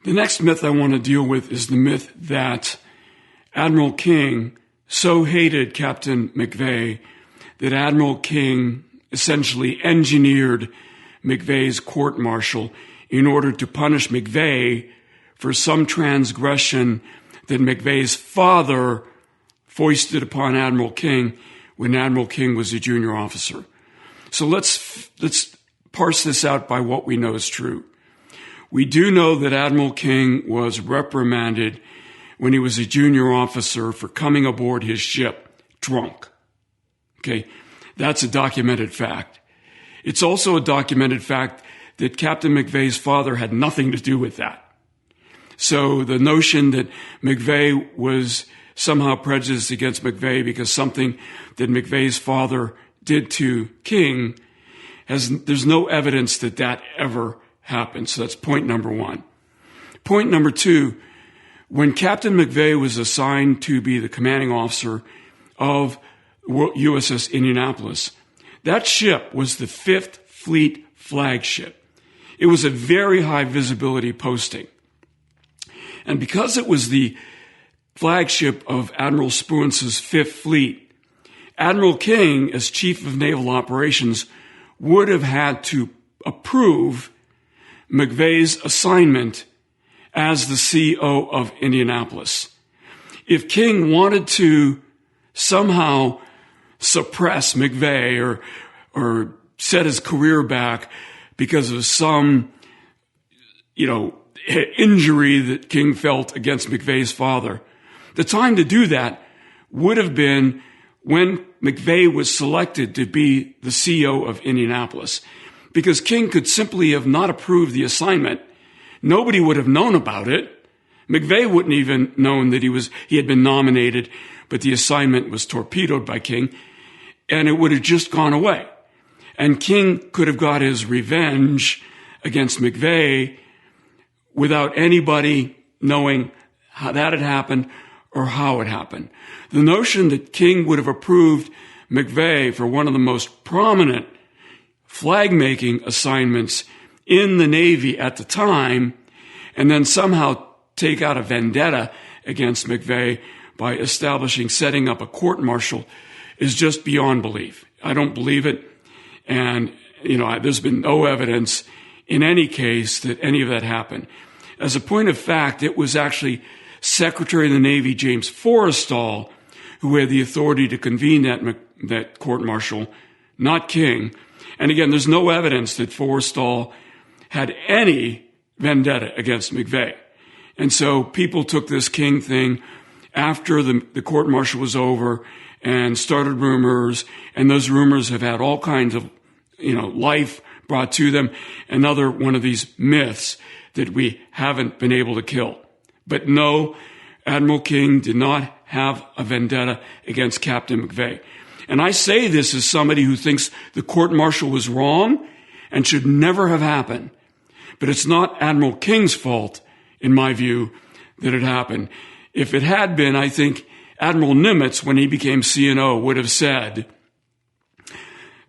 The next myth I want to deal with is the myth that Admiral King so hated Captain McVay that Admiral King essentially engineered McVay's court-martial in order to punish McVay for some transgression that McVay's father foisted upon Admiral King when Admiral King was a junior officer. So let's parse this out by what we know is true. We do know that Admiral King was reprimanded when he was a junior officer for coming aboard his ship drunk. Okay, that's a documented fact. It's also a documented fact that Captain McVay's father had nothing to do with that. So the notion that McVay was somehow prejudiced against McVay because something that McVay's father did to King, there's no evidence that that ever happened. So that's point number one. Point number two, when Captain McVay was assigned to be the commanding officer of USS Indianapolis, that ship was the 5th Fleet flagship. It was a very high visibility posting. And because it was the flagship of Admiral Spruance's 5th Fleet, Admiral King, as Chief of Naval Operations, would have had to approve McVay's assignment as the CO of Indianapolis. If King wanted to somehow suppress McVay or set his career back because of some, injury that King felt against McVay's father, the time to do that would have been when McVay was selected to be the CO of Indianapolis, because King could simply have not approved the assignment. Nobody would have known about it. McVay wouldn't even known that he had been nominated, but the assignment was torpedoed by King, and it would have just gone away. And King could have got his revenge against McVay without anybody knowing how that had happened or how it happened. The notion that King would have approved McVay for one of the most prominent flag-making assignments in the Navy at the time, and then somehow take out a vendetta against McVay by setting up a court-martial is just beyond belief. I don't believe it. And, there's been no evidence in any case that any of that happened. As a point of fact, it was actually Secretary of the Navy James Forrestal who had the authority to convene that court-martial, not King. And again, there's no evidence that Forrestal had any vendetta against McVay. And so people took this King thing after the court-martial was over and started rumors, and those rumors have had all kinds of, life brought to them. Another one of these myths that we haven't been able to kill. But no, Admiral King did not have a vendetta against Captain McVay. And I say this as somebody who thinks the court-martial was wrong and should never have happened. But it's not Admiral King's fault, in my view, that it happened. If it had been, I think Admiral Nimitz, when he became CNO, would have said,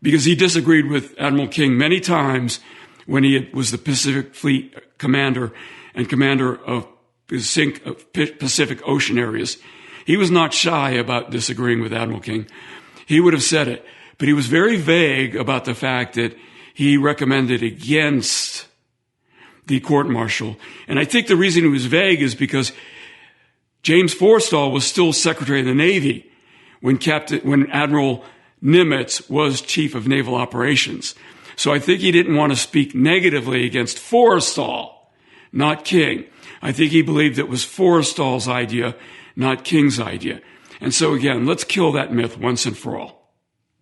because he disagreed with Admiral King many times when he was the Pacific Fleet commander and commander of Pacific Ocean areas. He was not shy about disagreeing with Admiral King. He would have said it, but he was very vague about the fact that he recommended against the court-martial. And I think the reason he was vague is because James Forrestal was still Secretary of the Navy when Admiral Nimitz was Chief of Naval Operations. So I think he didn't want to speak negatively against Forrestal, not King. I think he believed it was Forrestal's idea, not King's idea. And so again, let's kill that myth once and for all.